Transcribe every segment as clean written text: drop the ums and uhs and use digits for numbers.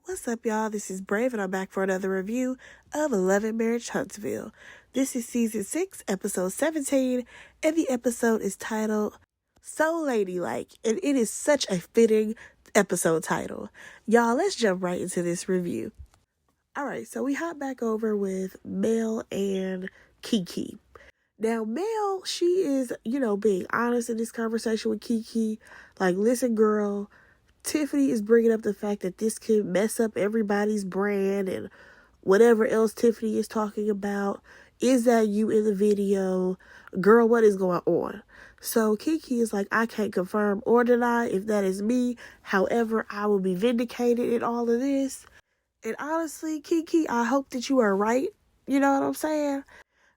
What's up, y'all? This is Brave, and I'm back for another review of 11 Marriage Huntsville. This is Season 6, Episode 17, and the episode is titled So Ladylike, and it is such a fitting episode title. Y'all, let's jump right into this review. Alright, so we hop back over with Mel and Kiki. Now, Mel, she is, being honest in this conversation with Kiki. Like, listen, girl, Tiffany is bringing up the fact that this could mess up everybody's brand and whatever else Tiffany is talking about. Is that you in the video? Girl, what is going on? So Kiki is like, I can't confirm or deny if that is me. However, I will be vindicated in all of this. And honestly, Kiki, I hope that you are right. You know what I'm saying?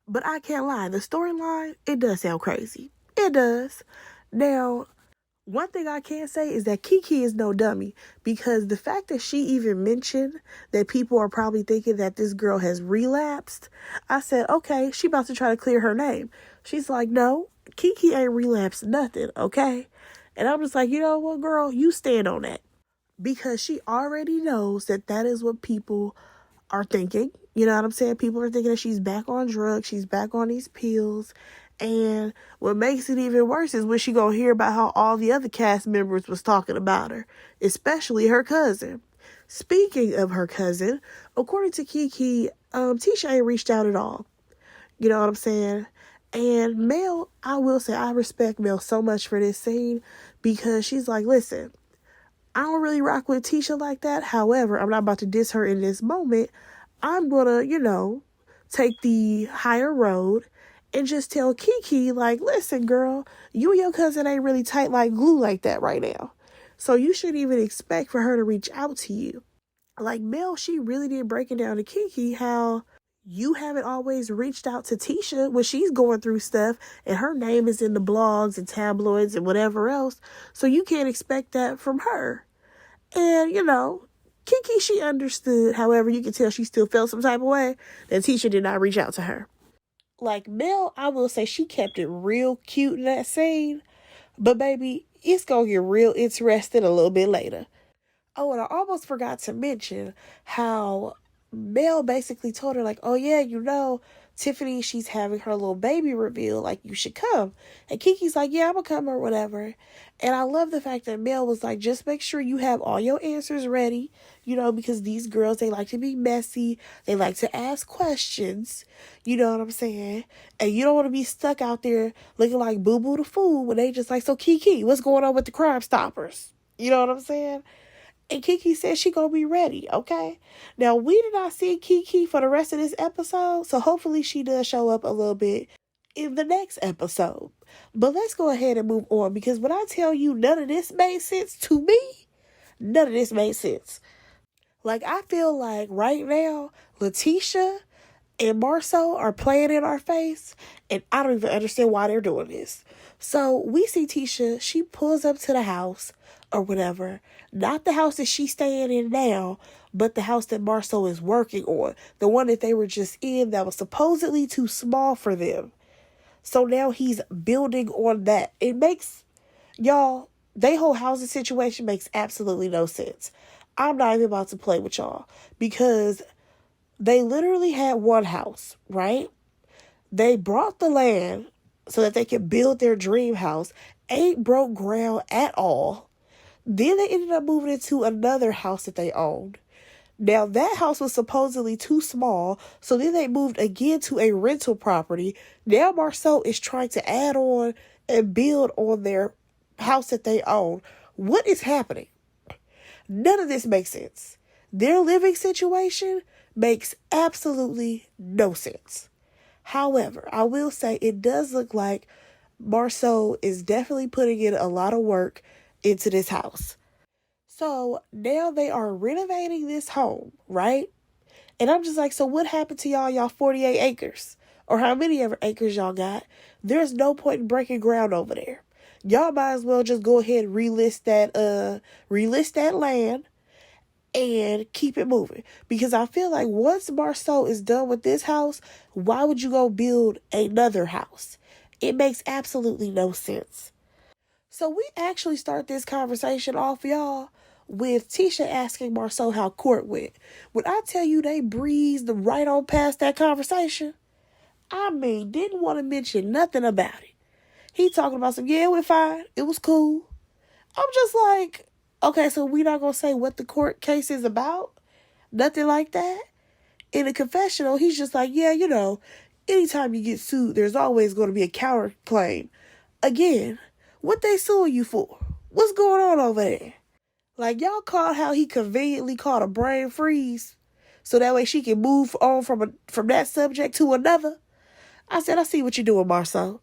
But I can't lie. The storyline, it does sound crazy. It does. Now, one thing I can say is that Kiki is no dummy, because the fact that she even mentioned that people are probably thinking that this girl has relapsed, I said, okay, she about to try to clear her name. She's like, no, Kiki ain't relapsed nothing, okay? And I'm just like, you know what, girl, you stand on that. Because she already knows that that is what people are thinking. You know what I'm saying? People are thinking that she's back on drugs, she's back on these pills. And what makes it even worse is when she gonna hear about how all the other cast members was talking about her, especially her cousin. Speaking of her cousin, according to Kiki, Tisha ain't reached out at all. You know what I'm saying? And Mel, I will say, I respect Mel so much for this scene, because she's like, listen, I don't really rock with Tisha like that. However, I'm not about to diss her in this moment. I'm gonna, take the higher road and just tell Kiki, like, listen, girl, you and your cousin ain't really tight like glue like that right now. So you shouldn't even expect for her to reach out to you. Like, Mel, she really did break it down to Kiki how you haven't always reached out to Tisha when she's going through stuff and her name is in the blogs and tabloids and whatever else. So you can't expect that from her. And, Kiki, she understood. However, you can tell she still felt some type of way that Tisha did not reach out to her. Like, Mel, I will say she kept it real cute in that scene. But, baby, it's going to get real interesting a little bit later. Oh, and I almost forgot to mention how Mel basically told her, like, oh, yeah, Tiffany, she's having her little baby reveal. Like, you should come. And Kiki's like, yeah, I'm going to come or whatever. And I love the fact that Mel was like, just make sure you have all your answers ready, because these girls, they like to be messy. They like to ask questions. You know what I'm saying? And you don't want to be stuck out there looking like Boo Boo the Fool when they just like, so Kiki, what's going on with the Crime Stoppers? You know what I'm saying? And Kiki said she gonna be ready, okay? Now, we did not see Kiki for the rest of this episode, so hopefully she does show up a little bit in the next episode. But let's go ahead and move on, because when I tell you none of this made sense to me, none of this made sense. Like, I feel like right now, Letitia and Marceau are playing in our face, and I don't even understand why they're doing this. So we see Tisha, she pulls up to the house or whatever. Not the house that she's staying in now, but the house that Marceau is working on. The one that they were just in that was supposedly too small for them. So now he's building on that. It makes, y'all, they whole housing situation makes absolutely no sense. I'm not even about to play with y'all, because they literally had one house, right? They brought the land so that they could build their dream house. Ain't broke ground at all. Then they ended up moving into another house that they owned. Now, that house was supposedly too small, so then they moved again to a rental property. Now Marceau is trying to add on and build on their house that they own. What is happening? None of this makes sense. Their living situation makes absolutely no sense. However, I will say it does look like Marceau is definitely putting in a lot of work into this house. So now they are renovating this home, right? And I'm just like, so what happened to y'all 48 acres? Or how many ever acres y'all got? There's no point in breaking ground over there. Y'all might as well just go ahead and relist that land and keep it moving. Because I feel like once Marceau is done with this house, why would you go build another house? It makes absolutely no sense. So we actually start this conversation off, y'all, with Tisha asking Marceau how court went. When I tell you they breezed right on past that conversation, I mean, didn't want to mention nothing about it. He talking about some, yeah, it went fine. It was cool. I'm just like, okay, so we not going to say what the court case is about? Nothing like that? In a confessional, he's just like, yeah, anytime you get sued, there's always going to be a counterclaim. Again, what they suing you for? What's going on over there? Like, y'all caught how he conveniently caught a brain freeze so that way she can move on from that subject to another. I said, I see what you're doing, Marceau.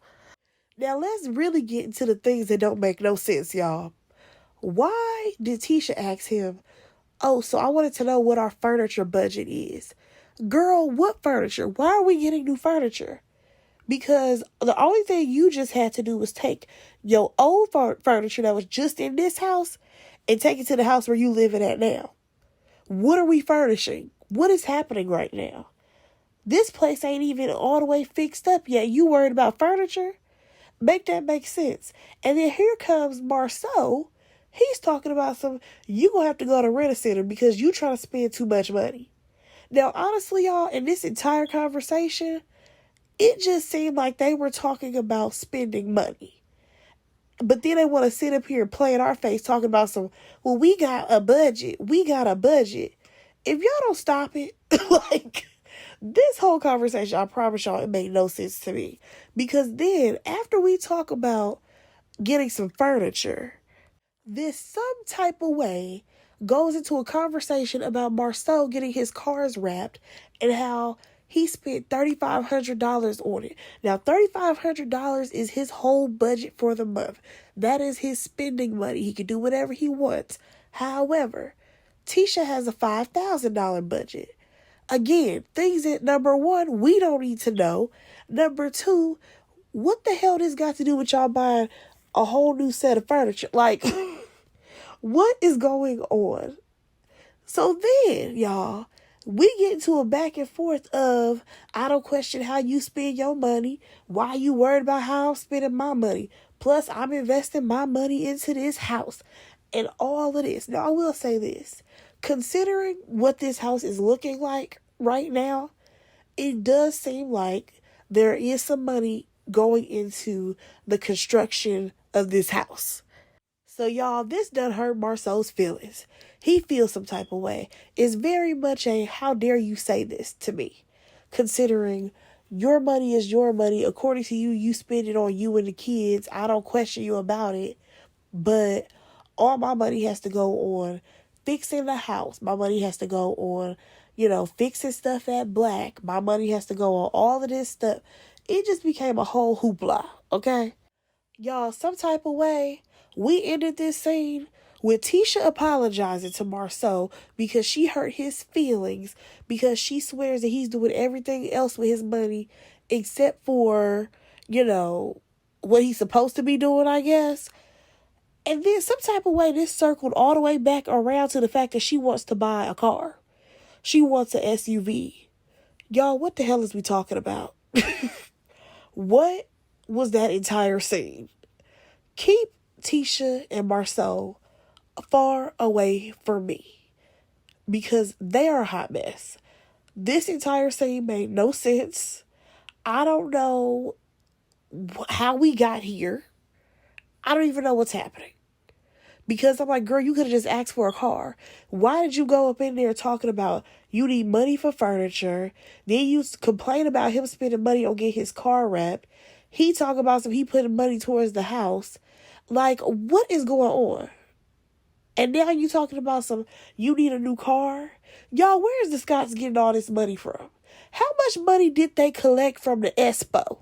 Now, let's really get into the things that don't make no sense, y'all. Why did Tisha ask him, oh, so I wanted to know what our furniture budget is. Girl, what furniture? Why are we getting new furniture? Because the only thing you just had to do was take your old furniture that was just in this house and take it to the house where you living at now. What are we furnishing? What is happening right now? This place ain't even all the way fixed up yet. You worried about furniture? Make that make sense. And then here comes Marceau. He's talking about you gonna have to go to Rent-A-Center because you trying to spend too much money. Now, honestly, y'all, in this entire conversation, it just seemed like they were talking about spending money. But then they want to sit up here and play in our face talking about we got a budget. We got a budget. If y'all don't stop it, like, this whole conversation, I promise y'all, it made no sense to me. Because then, after we talk about getting some furniture, this some type of way goes into a conversation about Marceau getting his cars wrapped and how he spent $3,500 on it. Now, $3,500 is his whole budget for the month. That is his spending money. He can do whatever he wants. However, Tisha has a $5,000 budget. Again, things that, number one, we don't need to know. Number two, what the hell this got to do with y'all buying a whole new set of furniture? Like, what is going on? So then, y'all, we get into a back and forth of, I don't question how you spend your money. Why you worried about how I'm spending my money? Plus, I'm investing my money into this house and all of this. Now, I will say this. Considering what this house is looking like right now, it does seem like there is some money going into the construction of this house. So, y'all, this done hurt Marceau's feelings. He feels some type of way. It's very much a, how dare you say this to me? Considering your money is your money. According to you, you spend it on you and the kids. I don't question you about it. But all my money has to go on fixing the house. My money has to go on, fixing stuff at Black. My money has to go on all of this stuff. It just became a whole hoopla, okay? Y'all, some type of way, we ended this scene with Tisha apologizing to Marceau because she hurt his feelings because she swears that he's doing everything else with his money except for, what he's supposed to be doing, I guess. And then some type of way, this circled all the way back around to the fact that she wants to buy a car. She wants an SUV. Y'all, what the hell is we talking about? What was that entire scene? Keep Tisha and Marceau far away from me because they are a hot mess. This entire scene made no sense. I don't know how we got here. I don't even know what's happening. Because I'm like, girl, you could have just asked for a car. Why did you go up in there talking about you need money for furniture? Then you complain about him spending money on getting his car wrapped. He talking about he putting money towards the house. Like, what is going on? And now you talking about you need a new car? Y'all, where is the Scots getting all this money from? How much money did they collect from the Expo?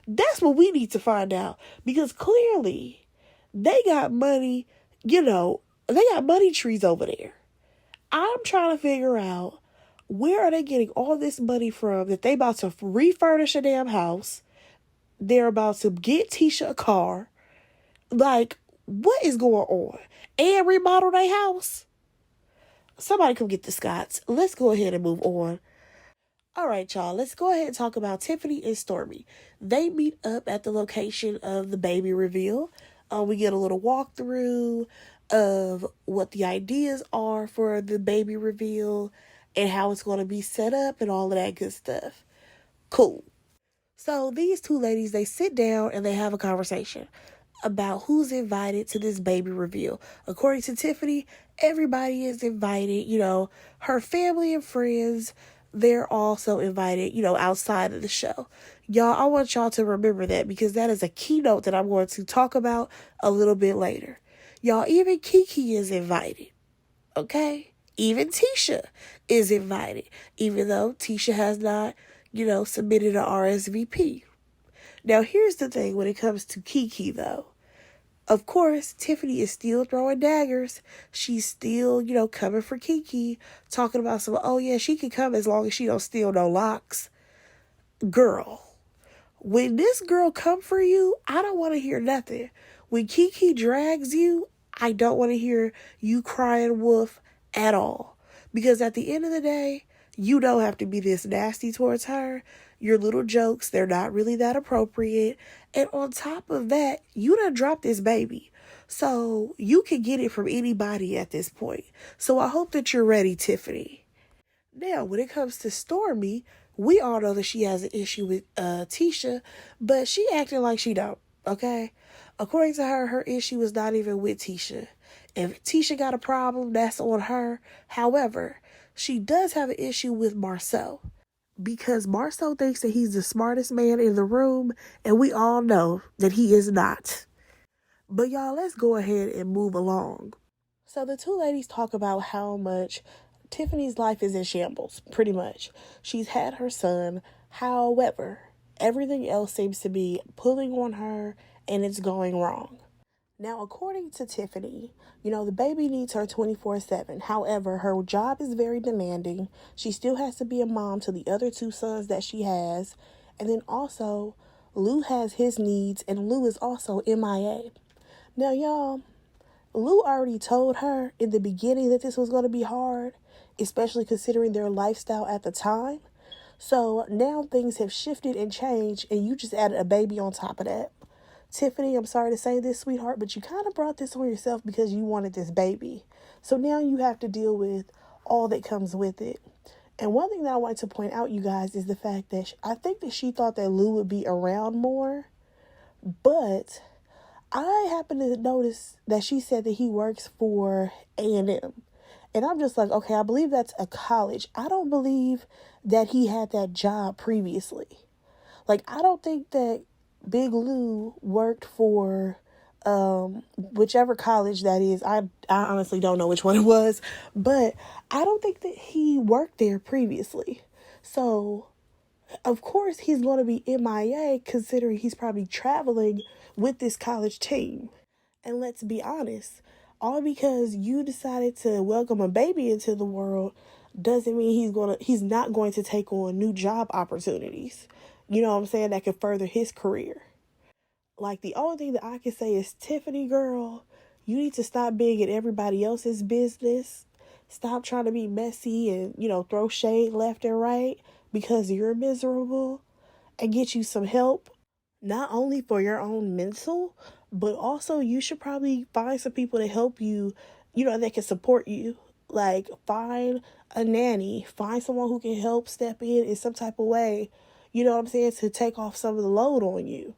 That's what we need to find out. Because clearly, they got money, they got money trees over there. I'm trying to figure out, where are they getting all this money from that they about to refurnish a damn house? They're about to get Tisha a car. Like, what is going on? And remodel their house? Somebody come get the Scots. Let's go ahead and move on. All right, y'all. Let's go ahead and talk about Tiffany and Stormy. They meet up at the location of the baby reveal. We get a little walkthrough. of what the ideas are for the baby reveal and how it's going to be set up and all of that good stuff. Cool. So these two ladies, they sit down and they have a conversation about who's invited to this baby reveal. According to Tiffany, everybody is invited. Her family and friends, they're also invited, outside of the show. Y'all, I want y'all to remember that because that is a keynote that I'm going to talk about a little bit later. Y'all, even Kiki is invited. Okay? Even Tisha is invited, even though Tisha has not, submitted an RSVP. Now, here's the thing when it comes to Kiki, though. Of course, Tiffany is still throwing daggers. She's still, coming for Kiki, talking about oh yeah, she can come as long as she don't steal no locks. Girl, when this girl come for you, I don't want to hear nothing. When Kiki drags you, I don't want to hear you crying wolf at all. Because at the end of the day, you don't have to be this nasty towards her. Your little jokes, they're not really that appropriate. And on top of that, you done dropped this baby. So you can get it from anybody at this point. So I hope that you're ready, Tiffany. Now, when it comes to Stormy, we all know that she has an issue with Tisha, but she acting like she don't, okay? According to her, her issue is not even with Tisha. If Tisha got a problem, that's on her. However, she does have an issue with Marcel because Marcel thinks that he's the smartest man in the room, and we all know that he is not. But y'all, let's go ahead and move along. So the two ladies talk about how much Tiffany's life is in shambles, pretty much. She's had her son. However, everything else seems to be pulling on her and it's going wrong. Now, according to Tiffany, the baby needs her 24/7. However, her job is very demanding. She still has to be a mom to the other two sons that she has. And then also, Lou has his needs and Lou is also MIA. Now, y'all, Lou already told her in the beginning that this was going to be hard, especially considering their lifestyle at the time. So now things have shifted and changed, and you just added a baby on top of that. Tiffany, I'm sorry to say this, sweetheart, but you kind of brought this on yourself because you wanted this baby. So now you have to deal with all that comes with it. And one thing that I want to point out, you guys, is the fact that I think that she thought that Lou would be around more, but I happen to notice that she said that he works for A&M. And I'm just like, okay, I believe that's a college. I don't believe that he had that job previously. Like, I don't think that Big Lou worked for whichever college that is. I honestly don't know which one it was. But I don't think that he worked there previously. So, of course, he's going to be MIA considering he's probably traveling with this college team. And let's be honest, all because you decided to welcome a baby into the world doesn't mean he's not going to take on new job opportunities. You know what I'm saying? That could further his career. Like, the only thing that I can say is, Tiffany, girl, you need to stop being in everybody else's business. Stop trying to be messy and, throw shade left and right because you're miserable, and get you some help, not only for your own mental, but also you should probably find some people to help you, that can support you. Like, find a nanny, find someone who can help step in some type of way, you know what I'm saying, to take off some of the load on you.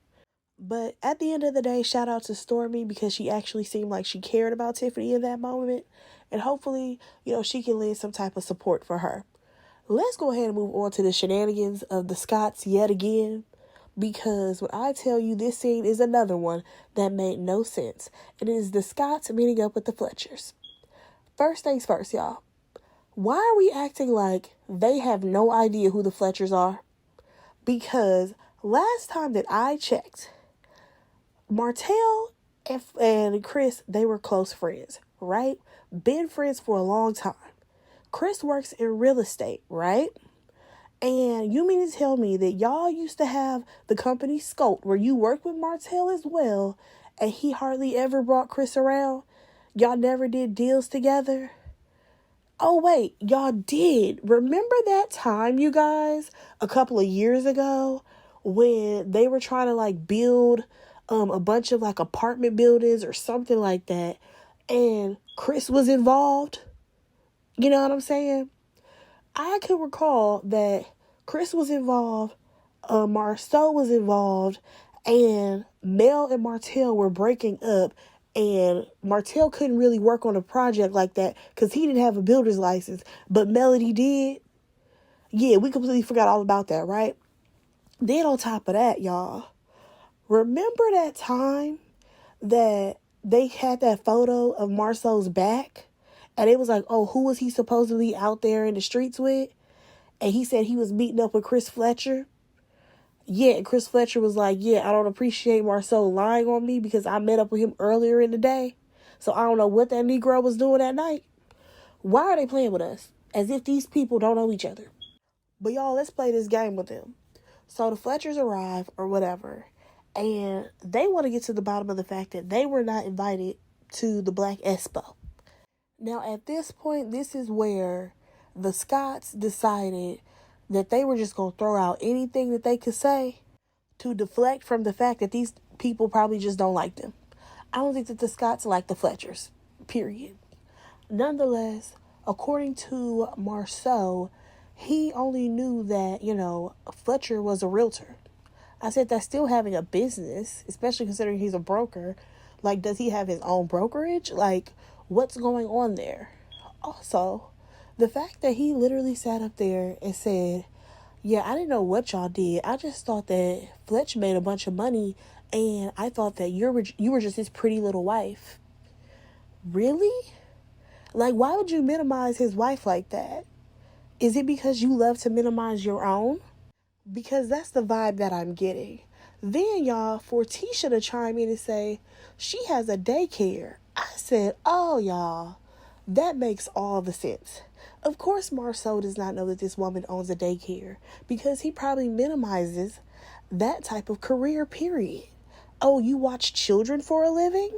But at the end of the day, shout out to Stormy because she actually seemed like she cared about Tiffany in that moment. And hopefully, she can lend some type of support for her. Let's go ahead and move on to the shenanigans of the Scots yet again. Because when I tell you, this scene is another one that made no sense. It is the Scots meeting up with the Fletchers. First things first, y'all. Why are we acting like they have no idea who the Fletchers are? Because last time that I checked, Martell and Chris, they were close friends, right? Been friends for a long time. Chris works in real estate, right? And you mean to tell me that y'all used to have the company Scots where you worked with Martell as well, and he hardly ever brought Chris around? Y'all never did deals together? Oh, wait, y'all did. Remember that time, you guys, a couple of years ago when they were trying to build a bunch of apartment buildings or something like that, and Chris was involved. You know what I'm saying? I could recall that Chris was involved, Marceau was involved, and Mel and Martell were breaking up, and Martell couldn't really work on a project like that because he didn't have a builder's license, but Melody did. Yeah, we completely forgot all about that, right? Then on top of that, y'all, remember that time that they had that photo of Marceau's back? And it was like, oh, who was he supposedly out there in the streets with? And he said he was meeting up with Chris Fletcher. Yeah, and Chris Fletcher was like, yeah, I don't appreciate Marceau lying on me because I met up with him earlier in the day. So I don't know what that Negro was doing that night. Why are they playing with us? As if these people don't know each other. But y'all, let's play this game with them. So the Fletchers arrive or whatever. And they want to get to the bottom of the fact that they were not invited to the Black Expo. Now, at this point, this is where the Scots decided that they were just going to throw out anything that they could say to deflect from the fact that these people probably just don't like them. I don't think that the Scots like the Fletchers, period. Nonetheless, according to Marceau, he only knew that, Fletcher was a realtor. I said that's still having a business, especially considering he's a broker. Like, does he have his own brokerage? Like, what's going on there? Also, the fact that he literally sat up there and said, yeah, I didn't know what y'all did. I just thought that Fletch made a bunch of money and I thought that you were just his pretty little wife. Really? Like, why would you minimize his wife like that? Is it because you love to minimize your own? Because that's the vibe that I'm getting. Then, y'all, for Tisha to chime in and say, she has a daycare. I said, oh, y'all, that makes all the sense. Of course, Marceau does not know that this woman owns a daycare because he probably minimizes that type of career, period. Oh, you watch children for a living?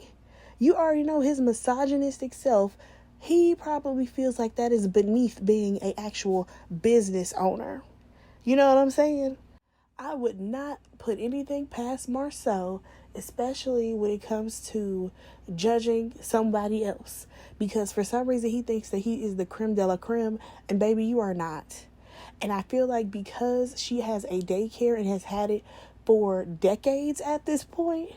You already know his misogynistic self. He probably feels like that is beneath being an actual business owner. You know what I'm saying? I would not put anything past Marceau, especially when it comes to judging somebody else. Because for some reason he thinks that he is the creme de la creme, and baby, you are not. And I feel like because she has a daycare and has had it for decades at this point,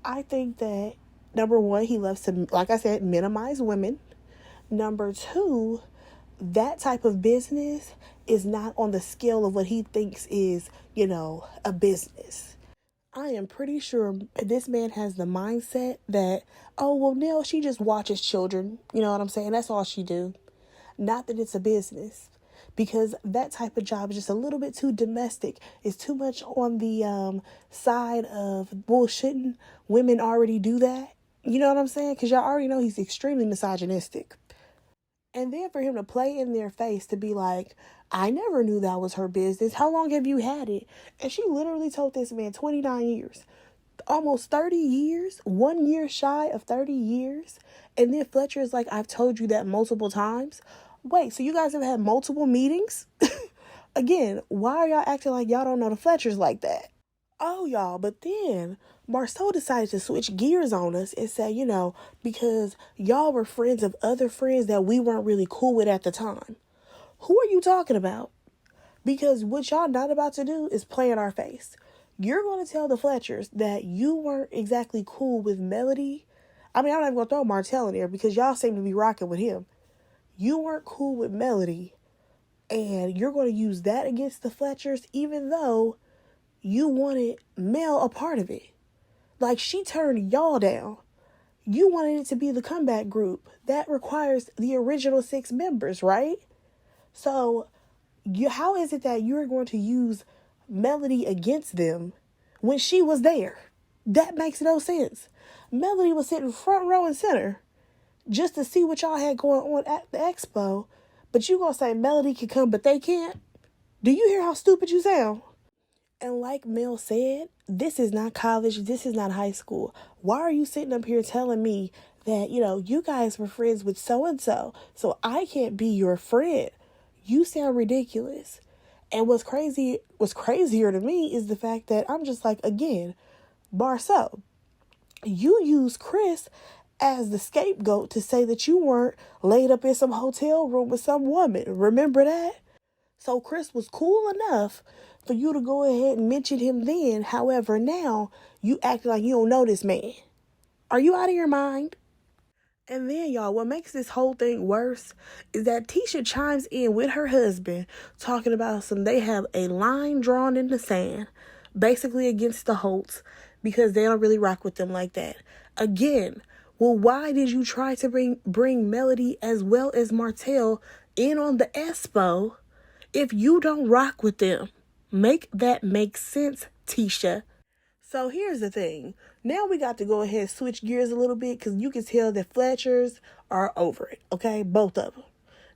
I think that, number one, he loves to, like I said, minimize women. Number two, that type of business is not on the scale of what he thinks is, a business. I am pretty sure this man has the mindset that, oh, well, Nell, she just watches children. You know what I'm saying? That's all she do. Not that it's a business. Because that type of job is just a little bit too domestic. It's too much on the side of, well, shouldn't women already do that? You know what I'm saying? Because y'all already know he's extremely misogynistic. And then for him to play in their face to be like, I never knew that was her business. How long have you had it? And she literally told this man 29 years. Almost 30 years. 1 year shy of 30 years. And then Fletcher is like, I've told you that multiple times. Wait, so you guys have had multiple meetings? Again, why are y'all acting like y'all don't know the Fletchers like that? Oh, y'all, but then Marceau decided to switch gears on us and say, because y'all were friends of other friends that we weren't really cool with at the time. Who are you talking about? Because what y'all not about to do is play in our face. You're going to tell the Fletchers that you weren't exactly cool with Melody. I mean, I'm not even going to throw Martell in there because y'all seem to be rocking with him. You weren't cool with Melody, and you're going to use that against the Fletchers, even though you wanted Mel a part of it. Like, she turned y'all down. You wanted it to be the comeback group. That requires the original 6 members, right? So, how is it that you're going to use Melody against them when she was there? That makes no sense. Melody was sitting front row and center just to see what y'all had going on at the expo. But you gonna say Melody can come, but they can't? Do you hear how stupid you sound? And like Mel said, this is not college. This is not high school. Why are you sitting up here telling me that, you guys were friends with so-and-so, so I can't be your friend? You sound ridiculous. And what's crazier to me is the fact that I'm just like, again, Marceau, you use Chris as the scapegoat to say that you weren't laid up in some hotel room with some woman. Remember that? So Chris was cool enough for you to go ahead and mention him then. However, now you act like you don't know this man. Are you out of your mind? And then, y'all, what makes this whole thing worse is that Tisha chimes in with her husband talking about they have a line drawn in the sand, basically against the Holts, because they don't really rock with them like that. Again, well, why did you try to bring Melody as well as Martell in on the Espo if you don't rock with them? Make that make sense, Tisha. So here's the thing. Now we got to go ahead and switch gears a little bit because you can tell that Fletchers are over it, okay? Both of them.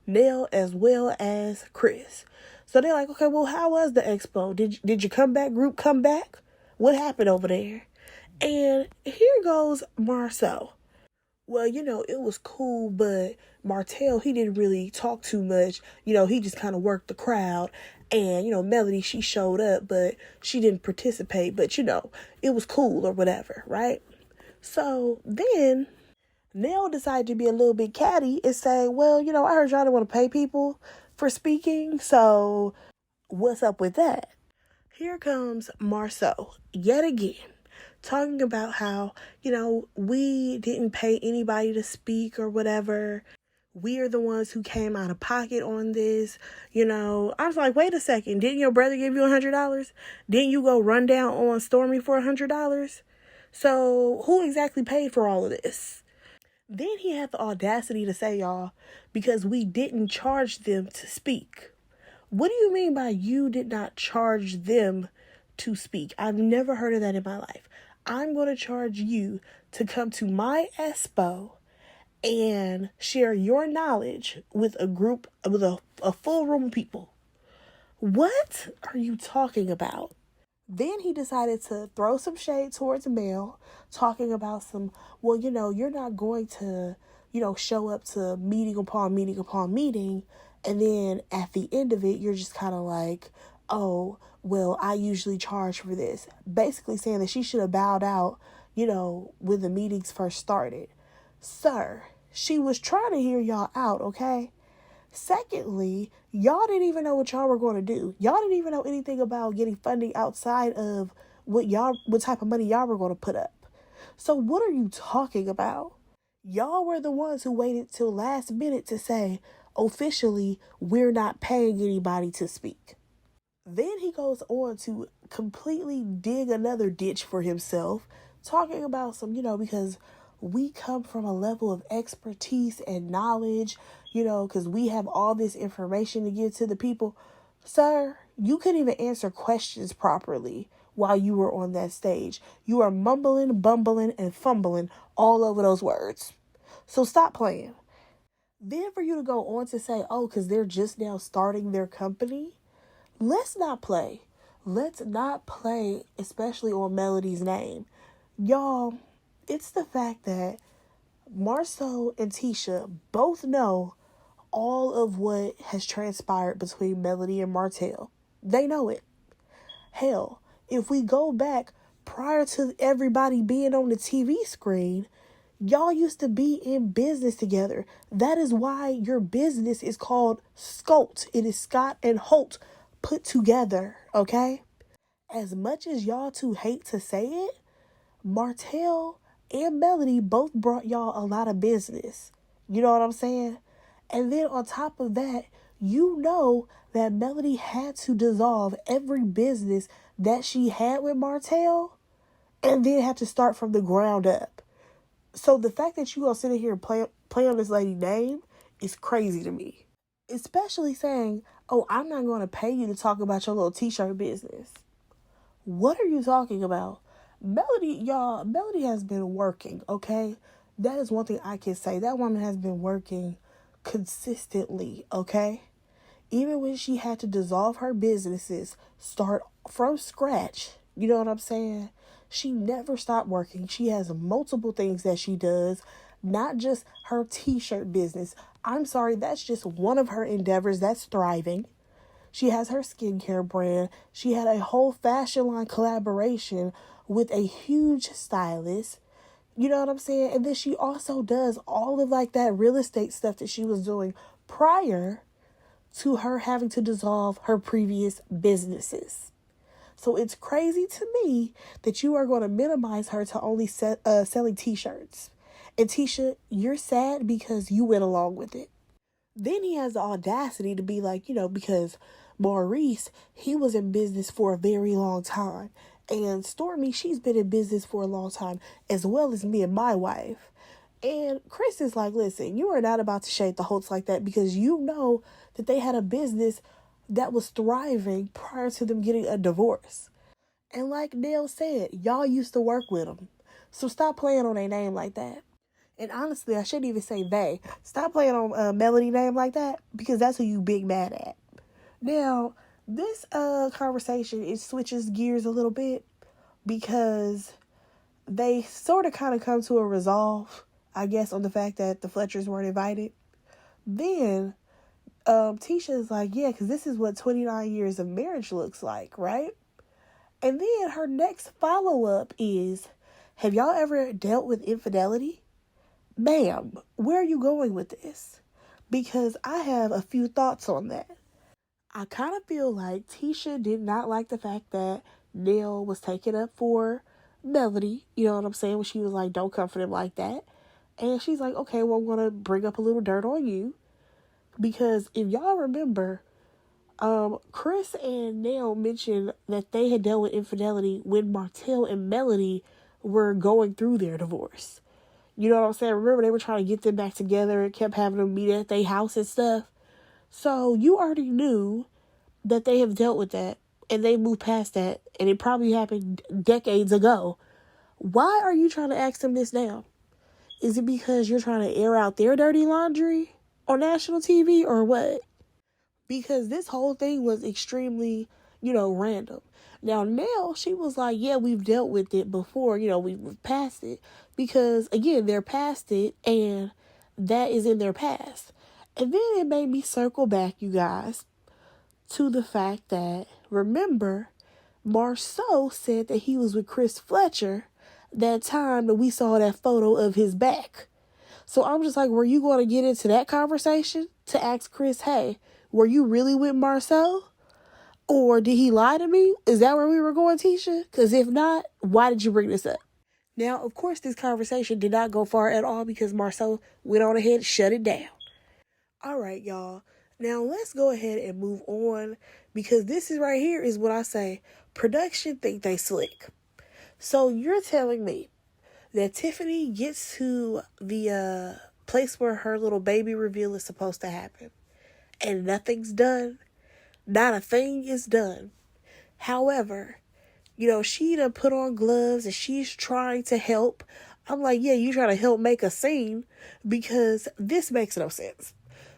Nell as well as Chris. So they're like, okay, well, how was the expo? Did your comeback group come back? What happened over there? And here goes Marceau. Well, it was cool, but Martell, he didn't really talk too much. He just kind of worked the crowd. And, Melody, she showed up, but she didn't participate. But, it was cool or whatever, right? So then Nell decided to be a little bit catty and say, well, I heard y'all don't want to pay people for speaking. So what's up with that? Here comes Marceau yet again, talking about how, we didn't pay anybody to speak or whatever. We are the ones who came out of pocket on this. I was like, wait a second. Didn't your brother give you $100? Didn't you go run down on Stormy for $100? So who exactly paid for all of this? Then he had the audacity to say, y'all, because we didn't charge them to speak. What do you mean by you did not charge them to speak? I've never heard of that in my life. I'm going to charge you to come to my expo and share your knowledge with a group, with a full room of people. What are you talking about? Then he decided to throw some shade towards Mel, talking about well, you're not going to, show up to meeting upon meeting upon meeting. And then at the end of it, you're just kind of like, oh, well, I usually charge for this. Basically saying that she should have bowed out, when the meetings first started. Sir, she was trying to hear y'all out, okay? Secondly, y'all didn't even know what y'all were going to do. Y'all didn't even know anything about getting funding outside of what type of money y'all were going to put up. So what are you talking about? Y'all were the ones who waited till last minute to say, officially, we're not paying anybody to speak. Then he goes on to completely dig another ditch for himself, talking about because we come from a level of expertise and knowledge, because we have all this information to give to the people. Sir, you couldn't even answer questions properly while you were on that stage. You are mumbling, bumbling, and fumbling all over those words. So stop playing. Then for you to go on to say, oh, because they're just now starting their company. Let's not play. Let's not play, especially on Melody's name. Y'all, it's the fact that Marceau and Tisha both know all of what has transpired between Melody and Martell. They know it. Hell, if we go back prior to everybody being on the TV screen, y'all used to be in business together. That is why your business is called Scots. It is Scott and Holt put together, okay? As much as y'all two hate to say it, Martell and Melody both brought y'all a lot of business. You know what I'm saying? And then on top of that, that Melody had to dissolve every business that she had with Martell and then had to start from the ground up. So the fact that you gonna sit in here and play on this lady's name is crazy to me. Especially saying, oh, I'm not going to pay you to talk about your little t-shirt business. What are you talking about? Melody has been working, okay? That is one thing I can say. That woman has been working consistently, okay? Even when she had to dissolve her businesses, start from scratch, you know what I'm saying? She never stopped working. She has multiple things that she does, not just her t-shirt business. I'm sorry, that's just one of her endeavors that's thriving. She has her skincare brand. She had a whole fashion line collaboration with a huge stylist. You know what I'm saying? And then she also does all of like that real estate stuff that she was doing prior to her having to dissolve her previous businesses. So it's crazy to me that you are going to minimize her to only selling t-shirts. And Tisha, you're sad because you went along with it. Then he has the audacity to be like, because Maurice, he was in business for a very long time. And Stormy, she's been in business for a long time, as well as me and my wife. And Chris is like, listen, you are not about to shade the Holtz like that, because you know that they had a business that was thriving prior to them getting a divorce. And like Nell said, y'all used to work with them. So stop playing on their name like that. And honestly, I shouldn't even say they. Stop playing on Melody name like that, because that's who you big mad at. Now, this conversation, it switches gears a little bit, because they sort of kind of come to a resolve, I guess, on the fact that the Fletchers weren't invited. Then Tisha is like, yeah, because this is what 29 years of marriage looks like, right? And then her next follow-up is, have y'all ever dealt with infidelity? Ma'am, where are you going with this? Because I have a few thoughts on that. I kind of feel like Tisha did not like the fact that Nell was taking up for Melody. You know what I'm saying? When she was like, don't come for them like that. And she's like, okay, well, I'm going to bring up a little dirt on you. Because if y'all remember, Chris and Nell mentioned that they had dealt with infidelity when Martell and Melody were going through their divorce. You know what I'm saying? Remember, they were trying to get them back together and kept having them meet at their house and stuff. So you already knew that they have dealt with that and they moved past that, and it probably happened decades ago. Why are you trying to ask them this now? Is it because you're trying to air out their dirty laundry on national TV or what? Because this whole thing was extremely, random. Now, Nell, she was like, yeah, we've dealt with it before, we've passed it. Because, again, they're past it, and that is in their past. And then it made me circle back, you guys, to the fact that, remember, Marceau said that he was with Chris Fletcher that time that we saw that photo of his back. So I'm just like, were you going to get into that conversation to ask Chris, hey, were you really with Marceau? Or did he lie to me? Is that where we were going, Tisha? Because if not, why did you bring this up? Now, of course, this conversation did not go far at all, because Marceau went on ahead and shut it down. All right, y'all. Now, let's go ahead and move on, because this is right here is what I say. Production think they slick. So you're telling me that Tiffany gets to the place where her little baby reveal is supposed to happen, and nothing's done? Not a thing is done. However, she done put on gloves and she's trying to help. I'm like, yeah, you trying to help make a scene, because this makes no sense.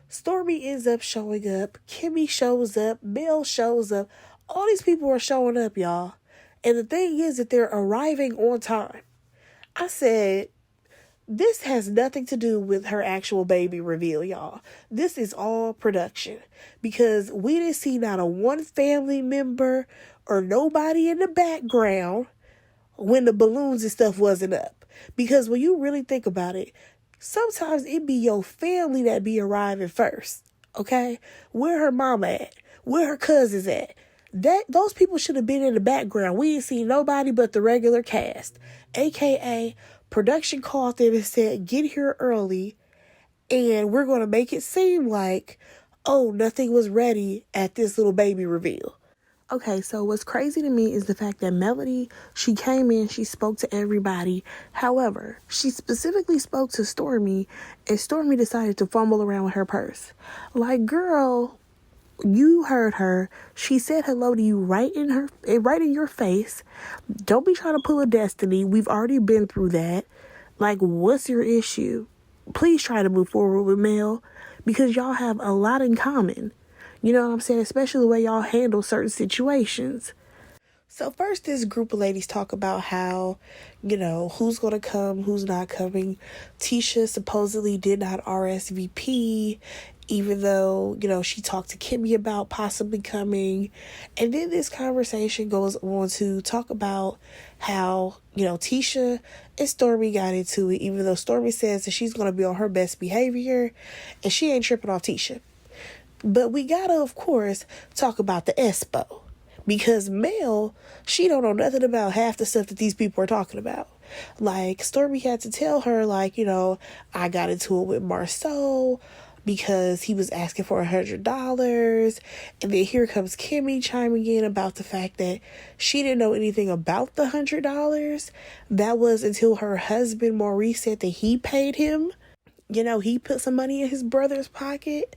Stormy ends up showing up. Kimmy shows up. Mel shows up. All these people are showing up, y'all. And the thing is that they're arriving on time. I said, this has nothing to do with her actual baby reveal, y'all. This is all production, because we didn't see not a one family member or nobody in the background when the balloons and stuff wasn't up. Because when you really think about it, sometimes it be your family that be arriving first, okay? Where her mama at? Where her cousins at? Those people should have been in the background. We ain't seen nobody but the regular cast, aka production called them and said, get here early, and we're going to make it seem like, oh, nothing was ready at this little baby reveal. Okay, so what's crazy to me is the fact that Melody, she came in, she spoke to everybody. However, she specifically spoke to Stormy, and Stormy decided to fumble around with her purse. Like, girl, you heard her. She said hello to you right in your face. Don't be trying to pull a Destiny. We've already been through that. Like, what's your issue? Please try to move forward with Mel, because y'all have a lot in common. You know what I'm saying? Especially the way y'all handle certain situations. So first, this group of ladies talk about how, who's going to come, who's not coming. Tisha supposedly did not RSVP. even though, she talked to Kimmy about possibly coming. And then this conversation goes on to talk about how, Tisha and Stormy got into it, even though Stormy says that she's going to be on her best behavior and she ain't tripping off Tisha. But we gotta, of course, talk about the Espo. Because Mel, she don't know nothing about half the stuff that these people are talking about. Like, Stormy had to tell her, like, I got into it with Marceau because he was asking for $100. And then here comes Kimmy chiming in about the fact that she didn't know anything about the $100. That was until her husband, Maurice, said that he paid him. He put some money in his brother's pocket.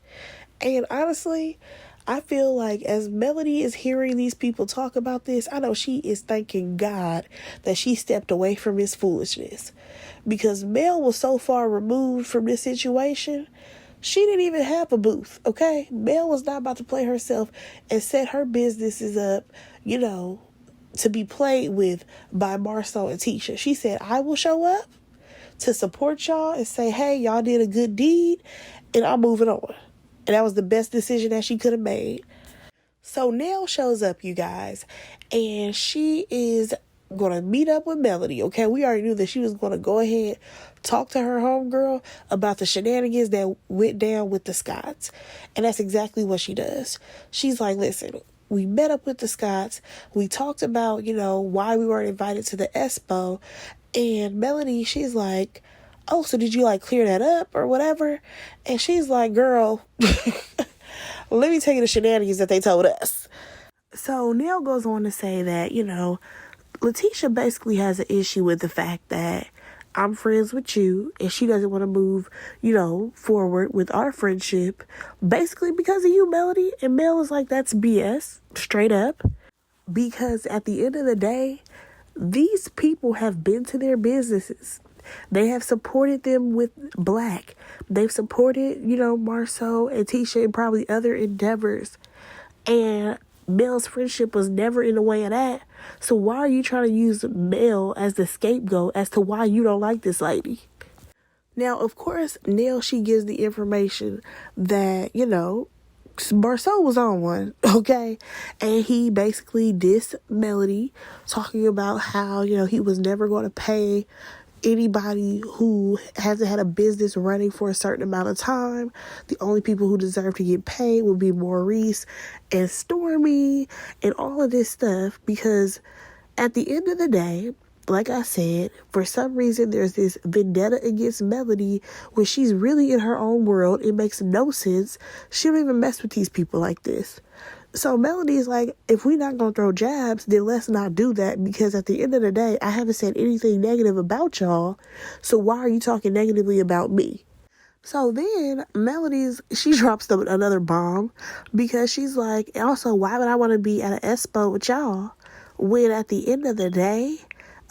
And honestly, I feel like as Melody is hearing these people talk about this, I know she is thanking God that she stepped away from his foolishness. Because Mel was so far removed from this situation, she didn't even have a booth, okay? Mel was not about to play herself and set her businesses up, to be played with by Marceau and Tisha. She said, I will show up to support y'all and say, hey, y'all did a good deed, and I'm moving on. And that was the best decision that she could have made. So Nell shows up, you guys, and she is going to meet up with Melody, okay? We already knew that she was going to go ahead, talk to her homegirl about the shenanigans that went down with the Scots. And that's exactly what she does. She's like, listen, we met up with the Scots. We talked about, why we weren't invited to the Expo. And Melody, she's like, oh, so did you clear that up or whatever? And she's like, girl, let me tell you the shenanigans that they told us. So Neil goes on to say that, Letitia basically has an issue with the fact that I'm friends with you and she doesn't want to move, forward with our friendship basically because of you, Melody. And Mel is like, that's BS, straight up. Because at the end of the day, these people have been to their businesses. They have supported them with Black. They've supported, Marceau and Tisha and probably other endeavors. And Mel's friendship was never in the way of that. So why are you trying to use Mel as the scapegoat as to why you don't like this lady? Now, of course, Nell, she gives the information that, Marceau was on one, okay? And he basically dissed Melody, talking about how, he was never going to pay anybody who hasn't had a business running for a certain amount of time. The only people who deserve to get paid would be Maurice and Stormy and all of this stuff, because at the end of the day, like I said, for some reason there's this vendetta against Melody when she's really in her own world. It makes no sense. She don't even mess with these people like this. So Melody is like, if we're not going to throw jabs, then let's not do that, because at the end of the day, I haven't said anything negative about y'all. So why are you talking negatively about me? So then she drops another bomb, because she's like, also, why would I want to be at an expo with y'all when at the end of the day,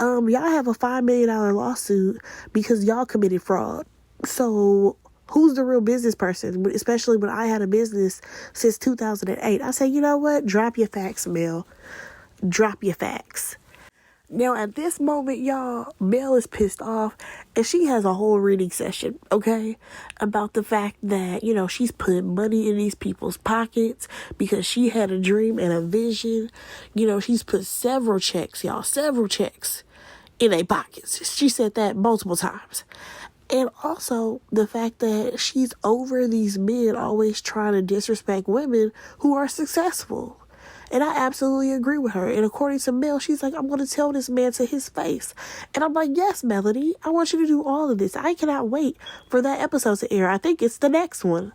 y'all have a $5 million lawsuit because y'all committed fraud. So who's the real business person, especially when I had a business since 2008? I say, you know what? Drop your facts, Mel. Drop your facts. Now, at this moment, y'all, Mel is pissed off, and she has a whole reading session, okay, about the fact that, she's putting money in these people's pockets because she had a dream and a vision. She's put several checks in their pockets. She said that multiple times. And also the fact that she's over these men always trying to disrespect women who are successful. And I absolutely agree with her. And according to Mel, she's like, I'm going to tell this man to his face. And I'm like, yes, Melody, I want you to do all of this. I cannot wait for that episode to air. I think it's the next one.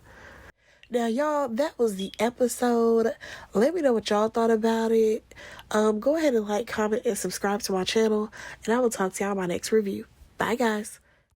Now, y'all, that was the episode. Let me know what y'all thought about it. Go ahead and comment, and subscribe to my channel. And I will talk to y'all in my next review. Bye, guys.